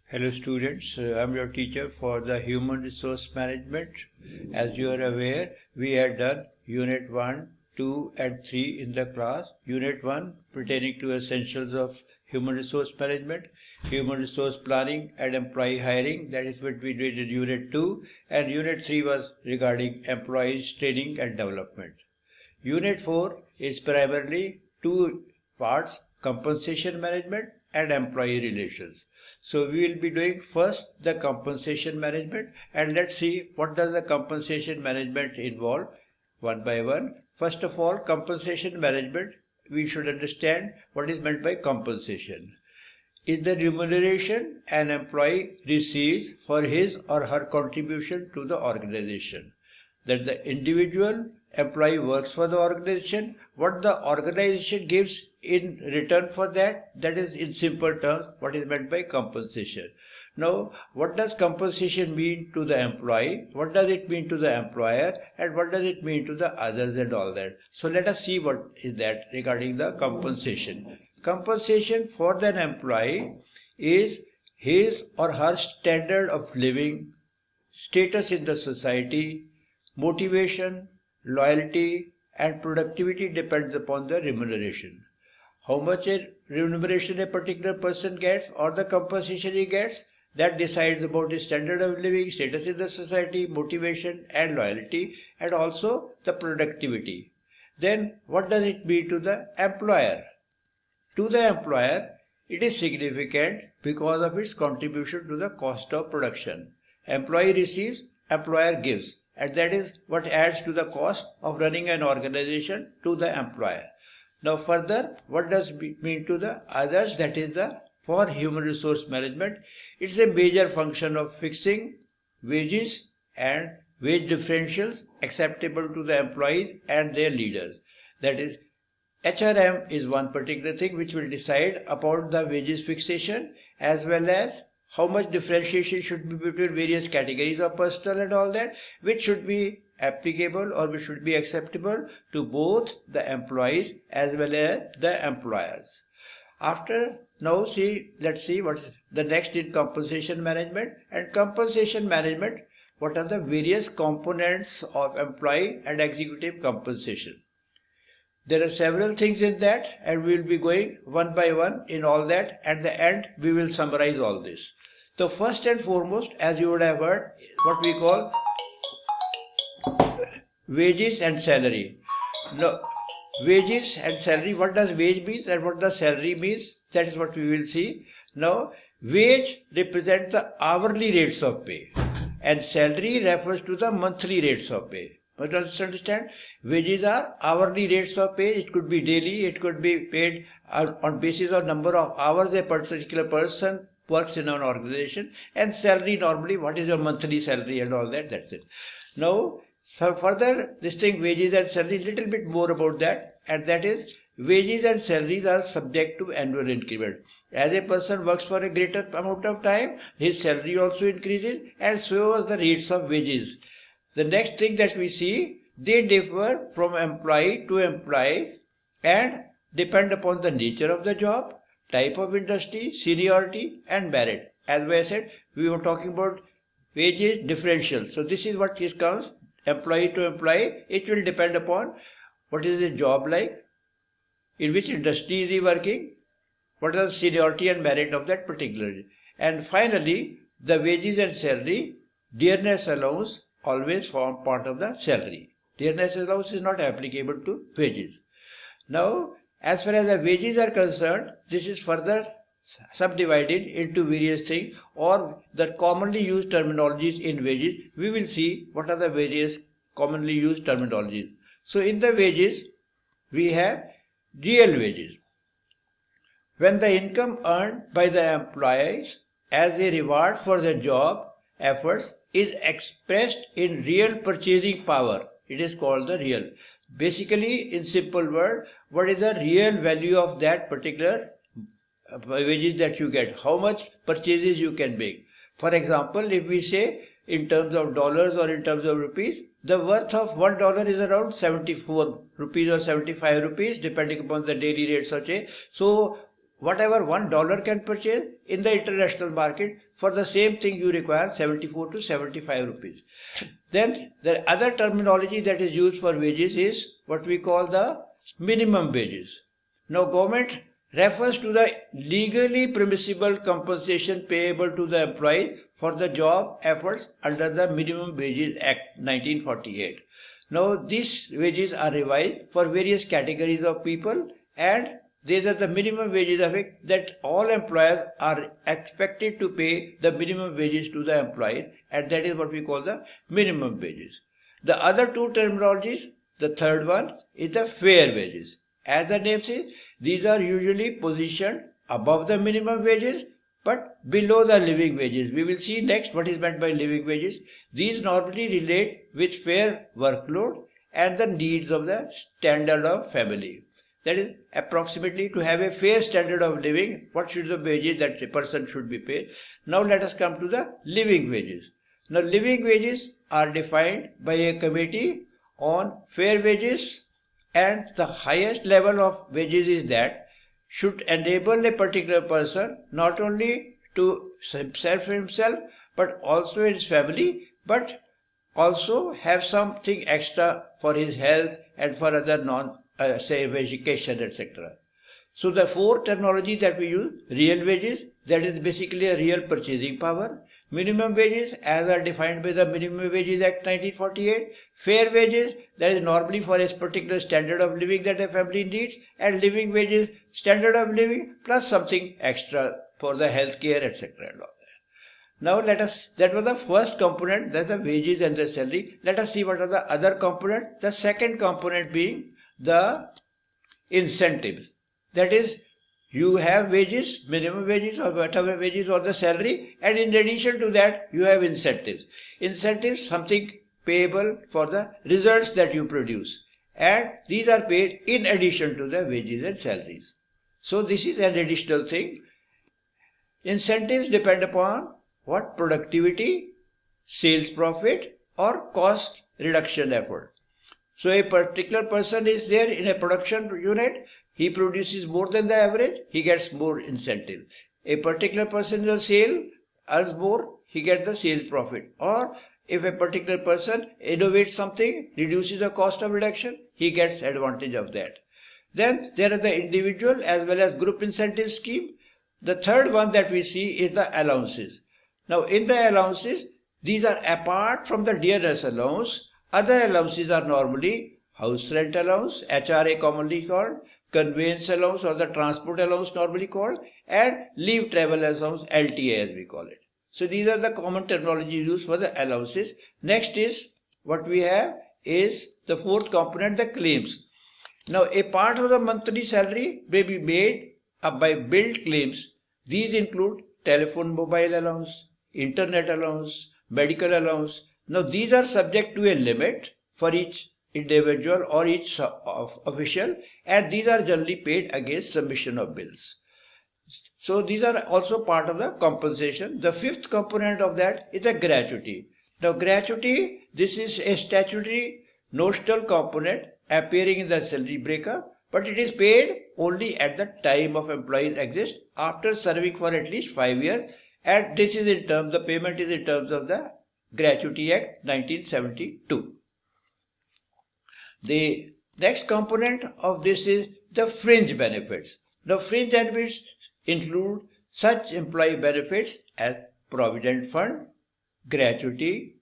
Hello students, I'm your teacher for the Human Resource Management. As you are aware, we had done Unit 1, 2 and 3 in the class. Unit 1 pertaining to essentials of Human Resource Management, Human Resource Planning and Employee Hiring, that is what we did in Unit 2, and Unit 3 was regarding Employees Training and Development. Unit 4 is primarily two parts, compensation management and employee relations. So we will be doing first the compensation management, and let's see what does the compensation management involve one by one. First of all, compensation management, we should understand what is meant by compensation. Is the remuneration an employee receives for his or her contribution to the organization. That the individual employee works for the organization, what the organization gives in return for that is in simple terms what is meant by compensation. Now, what does compensation mean to the employee, what does it mean to the employer, and what does it mean to the others and all that. So let us see what is that regarding the compensation. Compensation for an employee is his or her standard of living, status in the society, motivation, loyalty and productivity depends upon the remuneration. How much remuneration a particular person gets or the compensation he gets, that decides about his standard of living, status in the society, motivation and loyalty, and also the productivity. Then what does it mean to the employer? To the employer, it is significant because of its contribution to the cost of production. Employee receives, employer gives, and that is what adds to the cost of running an organization to the employer. Now further, what does it mean to the others? That is for human resource management, it's a major function of fixing wages and wage differentials acceptable to the employees and their leaders. That is, HRM is one particular thing which will decide about the wages fixation as well as how much differentiation should be between various categories of personnel and all that, which should be applicable or which should be acceptable to both the employees as well as the employers. Let's see what is the next in compensation management. And compensation management, what are the various components of employee and executive compensation? There are several things in that, and we will be going one by one in all that. At the end, we will summarize all this. So first and foremost, as you would have heard, what we call wages and salary. Now, wages and salary, what does wage means and what does salary means? That is what we will see. Now, wage represents the hourly rates of pay and salary refers to the monthly rates of pay. But understand, wages are hourly rates of pay. It could be daily, it could be paid on basis of number of hours a particular person works in an organization, and salary normally what is your monthly salary and all that, that's it. Now, so further this thing wages and salary, little bit more about that, and that is wages and salaries are subject to annual increment. As a person works for a greater amount of time, his salary also increases, and so are the rates of wages. The next thing that we see, they differ from employee to employee and depend upon the nature of the job, type of industry, seniority and merit. As I said, we were talking about wages differential. So this is what it comes, employee to employee. It will depend upon what is the job like, in which industry is he working, what is the seniority and merit of that particular. And finally, the wages and salary, dearness allowance always form part of the salary. Dearness allowance is not applicable to wages. Now, as far as the wages are concerned, this is further subdivided into various things or the commonly used terminologies in wages. We will see what are the various commonly used terminologies. So in the wages, we have real wages. When the income earned by the employees as a reward for the job efforts is expressed in real purchasing power, it is called the real. Basically, in simple word, what is the real value of that particular wages that you get? How much purchases you can make? For example, if we say in terms of dollars or in terms of rupees, the worth of $1 is around 74 rupees or 75 rupees depending upon the daily rates of change. So whatever $1 can purchase in the international market, for the same thing you require 74 to 75 rupees. Then the other terminology that is used for wages is what we call the minimum wages. Now government refers to the legally permissible compensation payable to the employee for the job efforts under the Minimum Wages Act 1948. Now these wages are revised for various categories of people, and these are the minimum wages of it, that all employers are expected to pay the minimum wages to the employees, and that is what we call the minimum wages. The other two terminologies, the third one is the fair wages. As the name says, these are usually positioned above the minimum wages but below the living wages. We will see next what is meant by living wages. These normally relate with fair workload and the needs of the standard of family. That is, approximately to have a fair standard of living, what should the wages that a person should be paid. Now let us come to the living wages. Now living wages are defined by a committee on fair wages, and the highest level of wages is that should enable a particular person not only to serve himself but also his family, but also have something extra for his health and for other say education, etc. So the four terminology that we use: real wages, that is basically a real purchasing power; minimum wages, as are defined by the Minimum Wages Act 1948; fair wages, that is normally for a particular standard of living that a family needs; and living wages, standard of living plus something extra for the health care, etc. and all that. Now that was the first component, that's the wages and the salary. Let us see what are the other components. The second component being the incentives. That is, you have wages, minimum wages or whatever wages or the salary, and in addition to that you have incentives. Incentives, something payable for the results that you produce, and these are paid in addition to the wages and salaries. So this is an additional thing. Incentives depend upon what? Productivity, sales profit, or cost reduction effort. So a particular person is there in a production unit, he produces more than the average, he gets more incentive. A particular person in the sale earns more, he gets the sales profit. Or if a particular person innovates something, reduces the cost of reduction, he gets advantage of that. Then there are the individual as well as group incentive scheme. The third one that we see is the allowances. Now in the allowances, these are apart from the dearness allowance. Other allowances are normally house rent allowance, HRA commonly called, conveyance allowance or the transport allowance normally called, and leave travel allowance, LTA as we call it. So these are the common terminology used for the allowances. Next is what we have is the fourth component, the claims. Now a part of the monthly salary may be made up by billed claims. These include telephone mobile allowance, internet allowance, medical allowance. Now these are subject to a limit for each individual or each official, and these are generally paid against submission of bills. So these are also part of the compensation. The fifth component of that is a gratuity. Now gratuity, this is a statutory notional component appearing in the salary breakup, but it is paid only at the time of employee's exist after serving for at least 5 years, and this is in terms, the payment is in terms of the Gratuity Act 1972. The next component of this is the fringe benefits. The fringe benefits include such employee benefits as provident fund, gratuity,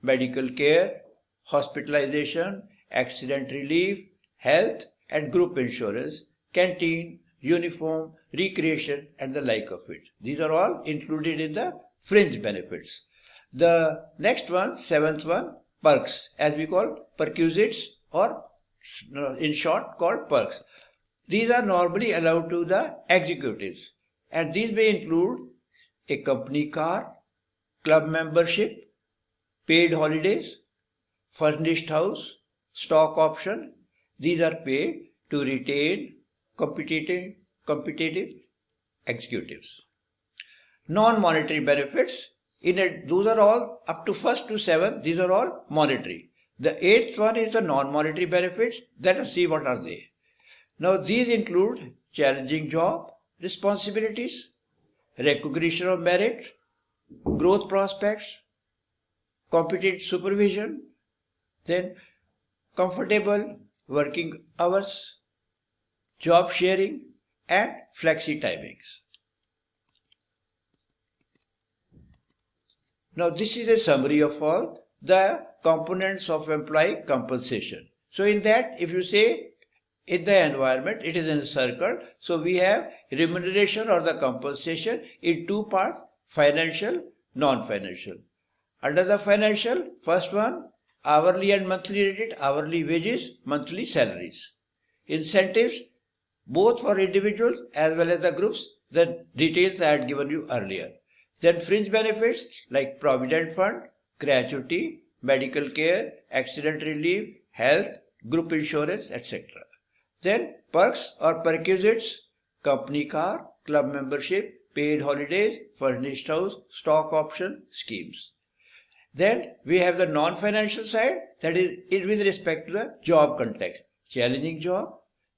medical care, hospitalization, accident relief, health and group insurance, canteen, uniform, recreation and the like of it. These are all included in the fringe benefits. The next one, seventh one, perks, as we call perquisites, or in short called perks. These are normally allowed to the executives, and these may include a company car, club membership, paid holidays, furnished house, stock option. These are paid to retain competitive executives. Non-monetary benefits, those are all up to 1st to 7th, these are all monetary. The 8th one is the non-monetary benefits. Let us see what are they. Now these include challenging job, responsibilities, recognition of merit, growth prospects, competent supervision, then comfortable working hours, job sharing, and flexi timings. Now this is a summary of all the components of employee compensation. So in that, if you say in the environment, it is in a circle. So we have remuneration or the compensation in two parts, financial, non-financial. Under the financial, first one, hourly and monthly rated, hourly wages, monthly salaries. Incentives, both for individuals as well as the groups, the details I had given you earlier. Then fringe benefits like provident fund, gratuity, medical care, accident relief, health, group insurance, etc. Then perks or perquisites, company car, club membership, paid holidays, furnished house, stock option schemes. Then we have the non-financial side, that is with respect to the job context. Challenging job,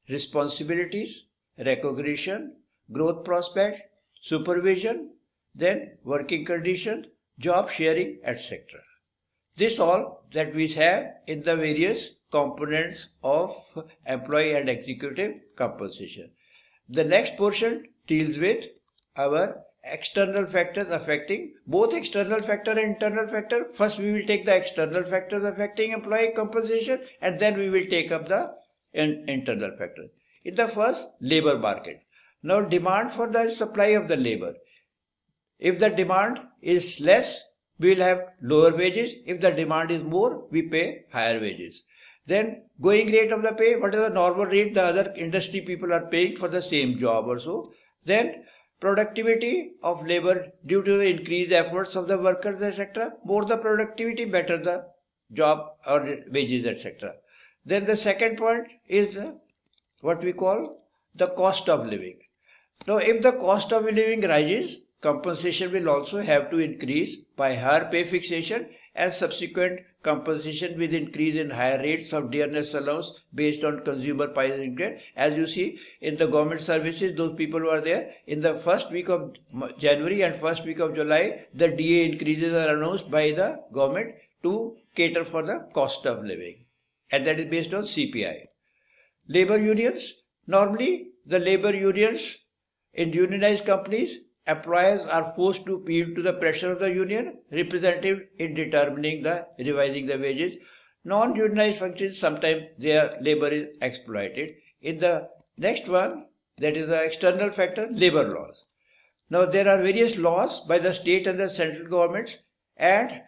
responsibilities, recognition, growth prospects, supervision, then working conditions, job sharing, etc. This all that we have in the various components of employee and executive compensation. The next portion deals with our external factors affecting both external factor and internal factor. First we will take the external factors affecting employee compensation, and then we will take up the internal factors. In the first, labor market. Now demand for the supply of the labor. If the demand is less, we will have lower wages. If the demand is more, we pay higher wages. Then going rate of the pay, what is the normal rate the other industry people are paying for the same job or so. Then productivity of labor due to the increased efforts of the workers, etc. More the productivity, better the job or wages, etc. Then the second point is what we call the cost of living. Now if the cost of living rises, compensation will also have to increase by higher pay fixation and subsequent compensation with increase in higher rates of dearness allowance based on consumer price increase. As you see in the government services, those people who are there in the first week of January and first week of July, the DA increases are announced by the government to cater for the cost of living, and that is based on CPI. Labor unions, normally the labor unions in unionized companies, employers are forced to yield to the pressure of the union representative in determining the revising the wages. Non-unionized functions, sometimes their labor is exploited. In the next one, that is the external factor, labor laws. Now there are various laws by the state and the central governments, and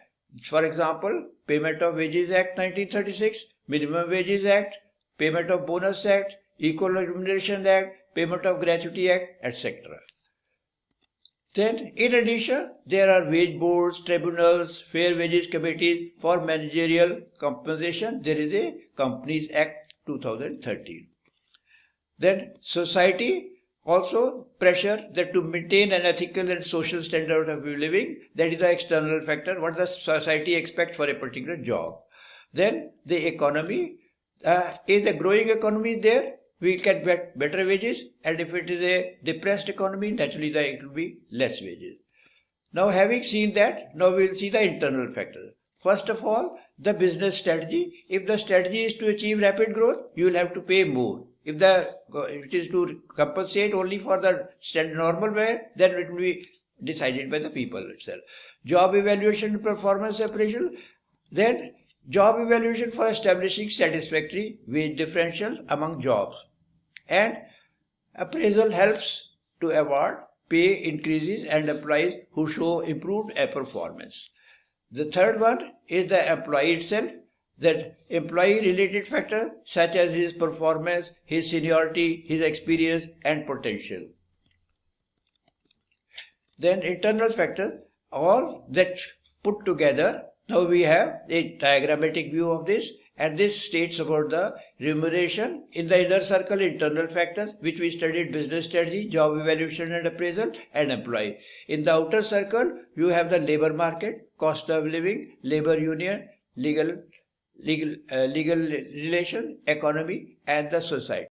for example, Payment of Wages Act 1936, Minimum Wages Act, Payment of Bonus Act, Equal Remuneration Act, Payment of Gratuity Act, etc. Then, in addition, there are wage boards, tribunals, fair wages committees for managerial compensation. There is a Companies Act 2013. Then, society also pressure that to maintain an ethical and social standard of living. That is the external factor. What the society expects for a particular job. Then, the economy. Is a growing economy there? We can get better wages, and if it is a depressed economy, naturally it will be less wages. Now having seen that, now we will see the internal factors. First of all, the business strategy. If the strategy is to achieve rapid growth, you will have to pay more. If it is to compensate only for the normal way, then it will be decided by the people itself. Job evaluation and performance appraisal. Then job evaluation for establishing satisfactory wage differential among jobs. And appraisal helps to award pay increases and employees who show improved performance. The third one is the employee itself, that employee related factors such as his performance, his seniority, his experience and potential. Then internal factors, all that put together. Now we have a diagrammatic view of this, and this states about the remuneration. In the inner circle, internal factors, which we studied: business strategy, job evaluation and appraisal, and employee. In the outer circle, you have the labor market, cost of living, labor union, legal relation, economy, and the society.